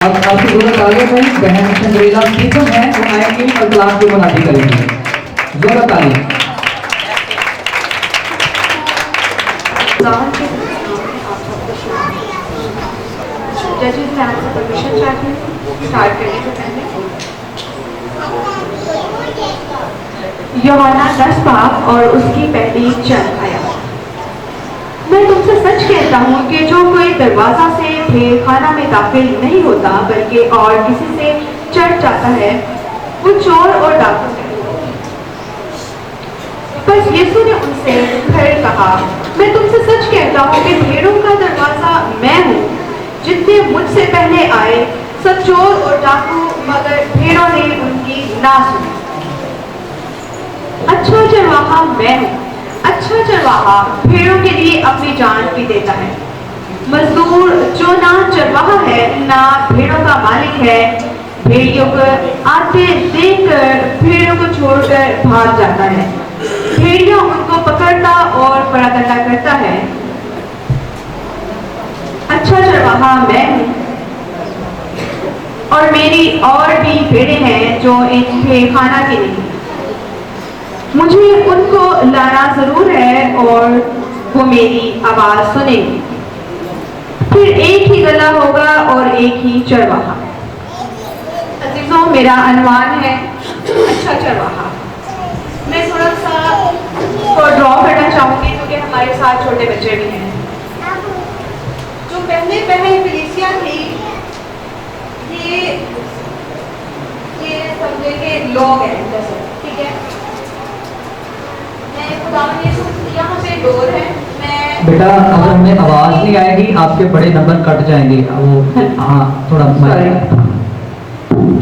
अब आपकी जरूरत आगे में बहन चंद्रेला बेगम है, वो आएंगी और क्लास की मुनादी करेंगे। जरूरत आगे जजेस मैं आपसे परमिशन चाहती हूँ स्टार्ट करने से पहले। यूहन्ना 10 बाब और उसकी पहली चंद आयत। मैं तुमसे सच कहता हूँ कि जो कोई दरवाजा से भेड़खाना में दाखिल नहीं होता बल्कि और किसी से चढ़ जाता है, वो चोर और डाकू है। बस यीशु ने उनसे फिर कहा, मैं तुमसे सच कहता हूँ कि भेड़ों का दरवाजा मैं हूँ। जितने मुझसे पहले आए सब चोर और डाकू, मगर भेड़ों ने उनकी ना सुनी। अच्छा चरवाहा मैं हूँ। अच्छा चरवाहा भेड़ों के लिए अपनी जान भी देता है। मजदूर जो ना चरवाहा है ना भेड़ों का मालिक है, भेड़ियों को आते देखकर भेड़ों को छोड़कर भाग जाता है। भेड़िया उनको पकड़ता और परागंदा करता है। अच्छा चरवाहा मैं हूँ और मेरी और भी भेड़ें हैं जो इन भेड़खाना की नहीं। मुझे उनको लाना जरूर है और वो मेरी आवाज सुनेंगी। फिर एक ही गला होगा और एक ही चरवाहा। अजीजों, मेरा अनुमान है अच्छा चरवाहा। मैं थोड़ा सा ड्रॉ करना चाहूंगी क्योंकि हमारे साथ छोटे बच्चे भी हैं। जो पहले कलीसिया थी, ये समझे के लोग हैं जैसे, ठीक है। यहाँ पे डोर है। मैं बेटा, अगर हमें आवाज नहीं आएगी आपके बड़े नंबर कट जाएंगे। वो हाँ, थोड़ा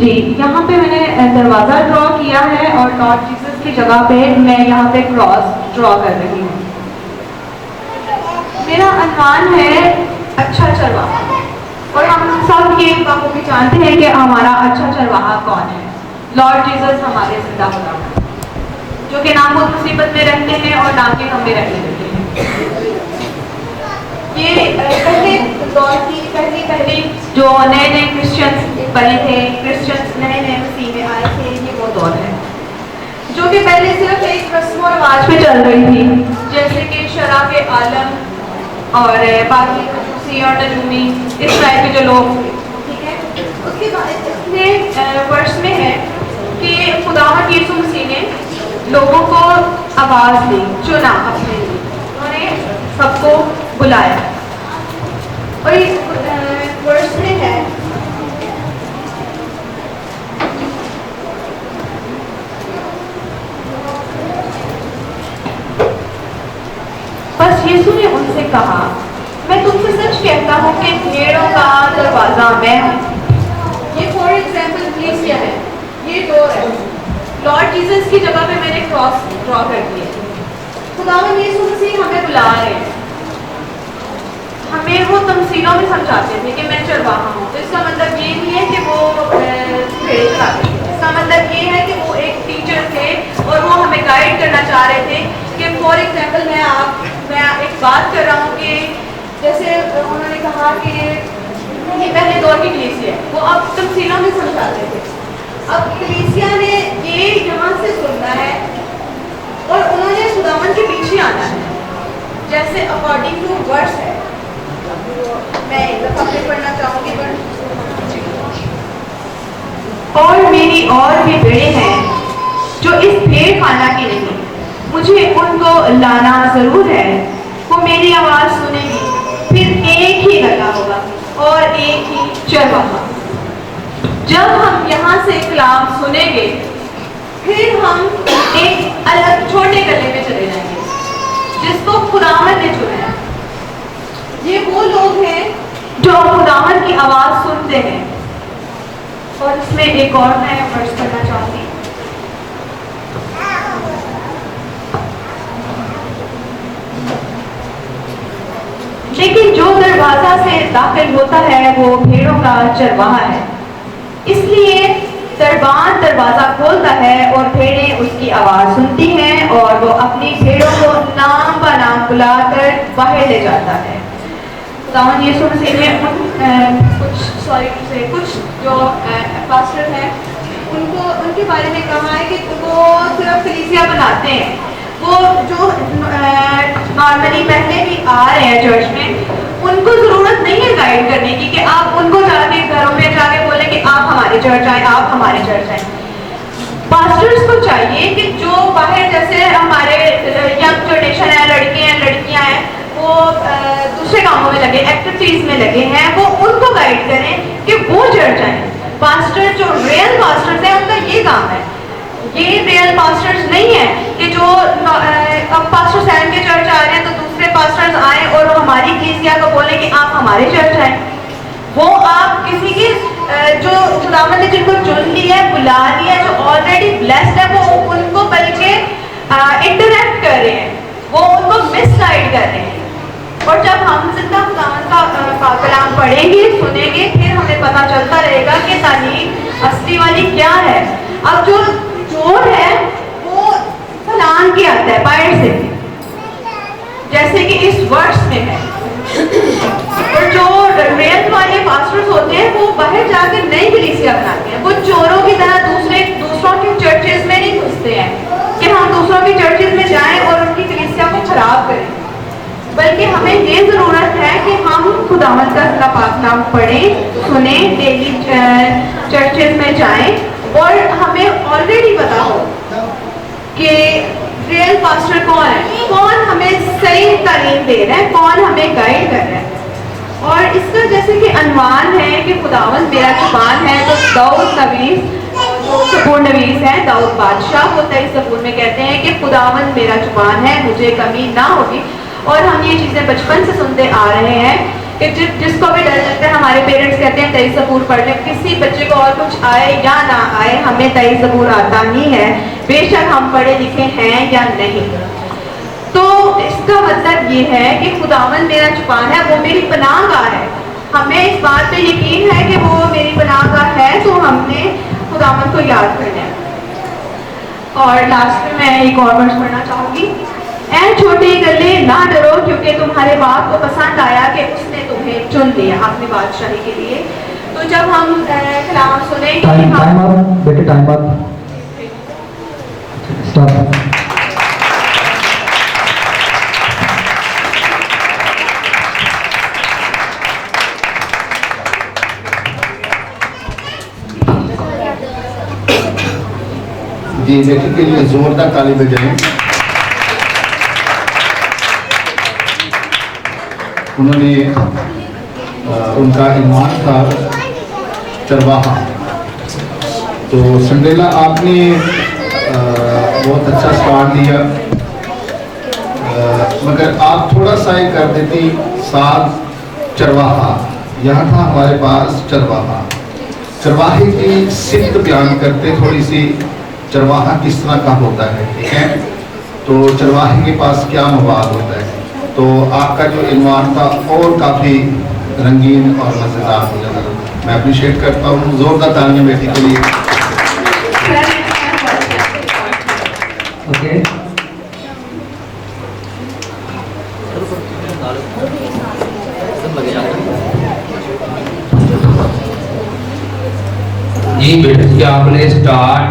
जी, यहाँ पे मैंने दरवाजा ड्रॉ किया है और लॉर्ड जीसस की जगह पे मैं यहाँ पे क्रॉस ड्रॉ कर रही हूँ। मेरा अनुमान है अच्छा चरवाहा, और हम सब ये बाखूबी जानते हैं कि हमारा अच्छा चरवाहा कौन है। लॉर्ड जीसस हमारे जिंदा खुदा, जो कि नाम बहुत मुसीबत में रहते हैं और नाम के हम में रहने देते हैं। ये पहले दौर की पहली जो नए क्रिश्चियंस बने थे, क्रिश्चियंस नए मसीह में आए थे, ये वो दौर है जो कि पहले सिर्फ एक रस्म और रिवाज पे चल रही थी, जैसे कि शराब आलम और बाकी खूसी और नजूमी, इस टाइप के जो लोग थे, ठीक है। उसके बाद इसमें वर्ष में है कि खुदावंद यीशु मसीह ने लोगों को आवाज दी, चुना अपने लिए, उन्होंने सबको बुलाया। और इस वर्ष में है बस यीशु ने उनसे कहा, मैं तुमसे सच कहता हूँ कि भेड़ों का दरवाजा मैं हूँ। ये फॉर एग्जाम्पल कलीसिया है, ये डोर है। लॉर्ड जीसस की जगह पे मैंने क्रॉस ड्रॉ कर दिए। खुदावंद यीशु मसीह हमें बुला रहे हैं। हमें वो तमसीलों में समझाते थे कि मैं चरवाहा हूँ, तो इसका मतलब ये नहीं है कि वो भेड़ें चराते थे। इसका मतलब ये है कि वो एक टीचर थे और वो हमें गाइड करना चाह रहे थे कि फॉर एग्जाम्पल मैं एक बात कर रहा हूँ कि जैसे उन्होंने कहा कि ये पहले दौर की कलीसिया है, वो अब तमसीलों में समझाते थे। अब कलीसिया ने ये यहाँ से सुनना है और उन्होंने खुदावंद के पीछे आना है, जैसे अकॉर्डिंग टू वर्स है। मैं एक दफा फिर पढ़ना चाहूंगी। और मेरी और भी भेड़ें हैं जो इस भेड़खाना की नहीं, मुझे उनको लाना जरूर है। वो मेरी आवाज सुनेगी। फिर एक ही गला होगा और एक ही चरवाहा। जब हम यहाँ से कलाम सुनेंगे, फिर हम एक अलग छोटे गले में चले जाएंगे जिसको खुदावंद ने चुना है। ये वो लोग हैं जो खुदावंद की आवाज सुनते हैं। और इसमें एक और मैं वर्ष करना चाहूंगी। लेकिन जो दरवाजा से दाखिल होता है वो भेड़ों का चरवाहा है। इसलिए दरबान दरवाजा खोलता है और भेड़ें उसकी आवाज सुनती हैं और वो अपनी भेड़ों को नाम ब नाम बुलाकर बाहर ले जाता है। खुदावन यीशु मसीह ने कुछ जो पास्टर हैं उनको उनके बारे में कहा है कि वो सिर्फ कलीसिया बनाते हैं। वो जो नॉर्मली पहले भी आ रहे हैं चर्च में, उनको ज़रूरत नहीं है गाइड करने की कि आप उनको जाके घरों में जाके बोले कि आप हमारे चर्च आए, आप हमारे चर्च आए। पास्टर्स को चाहिए कि जो बाहर जैसे हमारे यंग जनरेशन है, लड़के हैं, लड़कियां हैं, वो दूसरे कामों में लगे, एक्टिविटीज में लगे हैं, वो उनको गाइड करें कि वो चर्च आए। पास्टर जो रियल पास्टर्स हैं उनका ये काम है। ये रियल पास्टर्स नहीं है कि जो अब पास्टर सैम के चर्च आ रहे हैं तो दूसरे पास्टर्स आए और हमारी कलीसिया को बोले कि आप हमारे चर्च आए। वो आप किसी की जो खुदावंद ने जिनको चुन लिया है, बुला लिया है, जो ऑलरेडी ब्लेस्ड है, वो उनको बल्कि इंटरैक्ट कर रहे हैं, वो उनको मिसगाइड कर रहे हैं। और जब हम जिंदा खुदावंद का कलाम पढ़ेंगे, सुनेंगे, फिर हमें पता चलता रहेगा कि तालीम असली वाली क्या है। अब जो चोर है वो फलान के आता है बाहर से, जैसे कि इस वर्ष में है। और जो रियल वाले पास्टर्स होते हैं वो बाहर जाकर नई कलीसिया बनाते हैं। वो चोरों की तरह दूसरों के चर्चेज में नहीं घुसते हैं कि हम दूसरों के चर्चेज में जाएं और उनकी कलीसिया को खराब करें, बल्कि हमें ये ज़रूरत है कि हम खुदावंद का पाक नाम पढ़ें, सुनें, डेली चर्चेज में जाएं और हमें ऑलरेडी पता हो कि रियल पास्टर कौन है, कौन हमें सही तालीम दे रहा है, कौन हमें गाइड कर रहा है। और इसका जैसे कि अनुमान है कि खुदावंद मेरा जुबान है, तो दाऊद नबीस जो सबूर नबीस है, दाऊद बादशाह होता है, इस सबूर में कहते हैं कि खुदावंद मेरा जुबान है, मुझे कमी ना होगी। और हम ये चीज़ें बचपन से सुनते आ रहे हैं कि जिसको भी डर लगता है, हमारे पेरेंट्स कहते हैं तेईस ज़बूर पढ़ ले। किसी बच्चे को और कुछ आए या ना आए, हमें तेईस ज़बूर आता ही है, बेशक हम पढ़े लिखे हैं या नहीं। तो इसका मतलब ये है कि खुदावंद मेरा जुबान है, वो मेरी पनाहगाह है। हमें इस बात पे यकीन है कि वो मेरी पनाहगाह है, तो हमने खुदावंद को याद करना है। और लास्ट में मैं एक और वर्स पढ़ना चाहूँगी। ऐ छोटे गले ना डरो, क्योंकि तुम्हारे बाप को पसंद आया कि उसने तुम्हें चुन लिया अपनी बादशाही के लिए। तो जब हम कलाम सुनेंगे, टाइम अप बेटे, टाइम अप, स्टॉप। जी, बेटी के लिए जोरदार ताली बजाएं। उन्होंने उनका ईमान था चरवाहा। तो संडेला आपने बहुत अच्छा स्टार्ट दिया, मगर आप थोड़ा सा ही कर देती साथ चरवाहा। यहाँ था हमारे पास चरवाहा, चरवाहे की सिद्ध बयान करते थोड़ी सी, चरवाहा किस तरह का होता है, ठीक है। तो चरवाहे के पास क्या मवाद होता है। तो आपका जो इन्वान था और काफ़ी रंगीन और मज़ेदार हो जाता। मैं अप्रिशिएट करता हूँ, जोरदार तालियां बेटी के लिए। ओके, जी बेटा जी, आपने स्टार्ट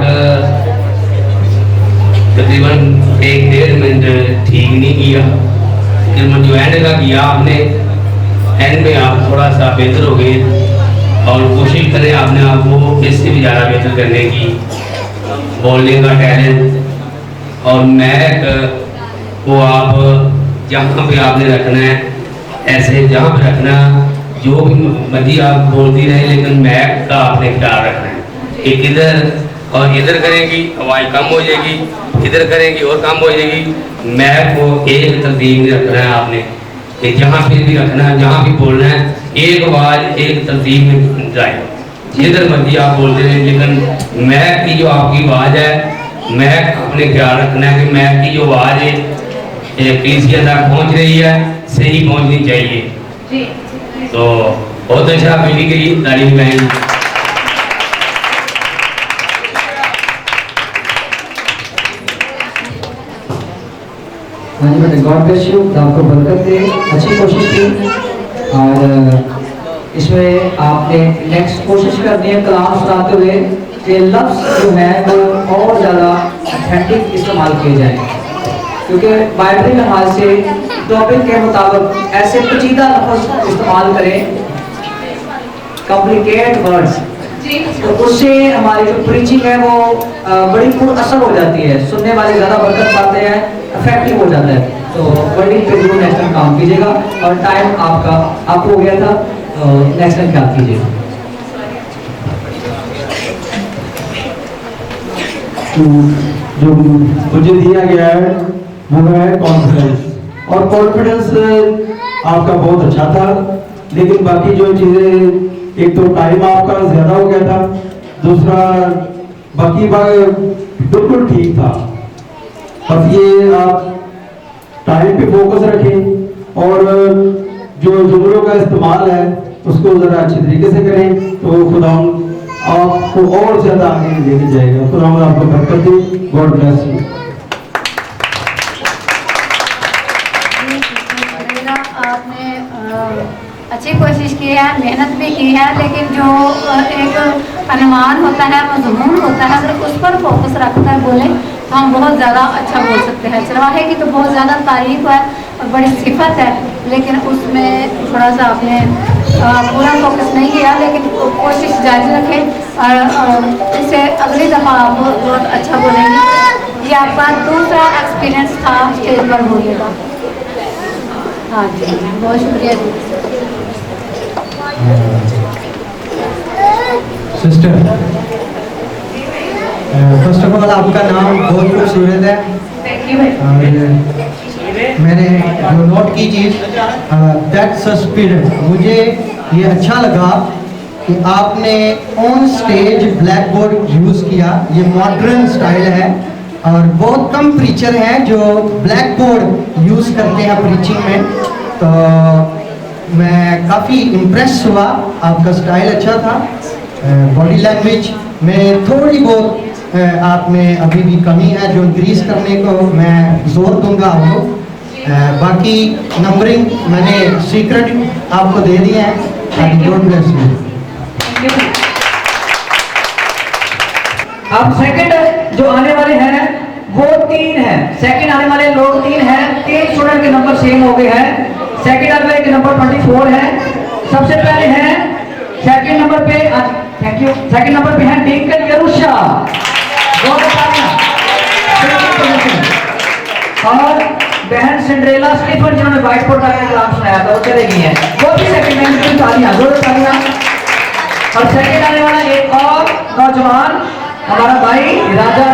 तकरीबन 1-1.5 मिनट ठीक नहीं किया, फिर जो एंड का किया आपने, एंड में आप थोड़ा सा बेहतर हो गए। और कोशिश करें आपने आपको इससे भी ज़्यादा बेहतर करने की, बोलने का टैलेंट और मैक को आप जहाँ पे आपने रखना है, ऐसे जहाँ पे रखना, जो भी मर्जी आप बोलती रहे, लेकिन मैक का आपने ख्याल रखना है। एक इधर और इधर करेंगी आवाज़ कम हो जाएगी, इधर करेंगी और कम हो जाएगी। मैप को एक तरतीब में रखना है आपने, कि जहाँ पे भी रखना है, जहाँ भी बोलना है, एक आवाज़ एक तरतीब में जाए। जिधर मर्जी आप बोलते रहें, लेकिन मैप की जो आपकी आवाज़ है, मैप अपने ख्याल रखना है कि मैप की जो आवाज़ है कलीसिया तक पहुँच रही है, सही पहुँचनी चाहिए। तो बहुत अच्छा बेटी के लिए तारीफ करें। हाँ जी बेटे, गॉड ब्लेस यू, आपको बरकत दे, अच्छी कोशिश की। और इसमें आपने नेक्स्ट कोशिश करनी है कलाम सुनाते हुए कि लफ्ज़ जो है वो और ज़्यादा ऑथेंटिक इस्तेमाल किए जाए, क्योंकि बाइबल लिहाज से टॉपिक के मुताबिक ऐसे पेचीदा लफ्ज़ इस्तेमाल करें, कॉम्प्लिकेट वर्ड्स, तो उससे हमारी जो प्रीचिंग है वो बड़ी असर हो जाती है, सुनने वाले ज़्यादा बरकत पाते हैं, इफेक्टिव हो जाता है। तो वर्डिंग पे जरूर नेक्स्ट टाइम काम कीजिएगा। और टाइम आपका हो गया था, तो नेक्स्ट टाइम क्या कीजिएगा। जो मुझे दिया गया है वो है कॉन्फिडेंस, और कॉन्फिडेंस आपका बहुत अच्छा था, लेकिन बाकी जो चीज़ें, एक तो टाइम आपका ज़्यादा हो गया था, दूसरा बाकी बात बिल्कुल ठीक था। बस ये आप टाइम पे फोकस रखें और जो जुमलों का इस्तेमाल है उसको ज़रा अच्छे तरीके से करें, तो खुदा आपको और ज़्यादा आगे लेके जाएगा। खुदा आपको बरकत दे। God bless you. आपने अच्छी कोशिश की है, मेहनत भी की है, लेकिन जो एक अनुमान होता है, मजमून होता है, अगर उस पर फोकस रखकर बोले तो हम बहुत ज़्यादा अच्छा बोल सकते हैं। चरवाहे की तो बहुत ज़्यादा तारीफ है और बड़ी सिफत है, लेकिन उसमें थोड़ा सा आपने पूरा फोकस नहीं किया, लेकिन कोशिश जारी रखें और इससे अगली दफ़ा आप बहुत अच्छा बोलेंगे। ये आपका दूसरा एक्सपीरियंस था स्टेज पर बोलने का। हाँ जी, बहुत शुक्रिया सिस्टर। फर्स्ट ऑफ ऑल आपका नाम बहुत खूबसूरत है, और मैंने जो नोट की चीज़ दैट्स स्पिरिट, मुझे ये अच्छा लगा कि आपने on stage black board use किया। ये मॉडर्न स्टाइल है और बहुत कम प्रीचर हैं जो ब्लैक बोर्ड यूज़ करते हैं प्रीचिंग में, तो मैं काफ़ी इम्प्रेस हुआ। आपका स्टाइल अच्छा था। बॉडी लैंग्वेज में थोड़ी बहुत आप में अभी भी कमी है, जो इंक्रीज करने को मैं जोर दूंगा आपको। बाकी नंबरिंग मैंने सीक्रेट आपको दे दिए हैं। God bless you. अब सेकंड जो आने वाले हैं वो 3 हैं, सेकंड आने वाले लोग 3 हैं, 3 स्टूडेंट के नंबर सेम हो गए हैं। सेकंड आने वाले के नंबर 24 है। सबसे पहले हैं सेकंड नंबर पे, थैंक यू, सेकंड नंबर पे है डिंकल यरूशा, और बहन सिंड्रेला स्टीफन जिन्होंने व्हाइट बोर्ड का कलाम सुनाया था, वो चले गई हैं, वो भी सेकंड में तालियां, जोरदार तालियां। और सेकंड आने वाला एक और नौजवान हमारा भाई राजा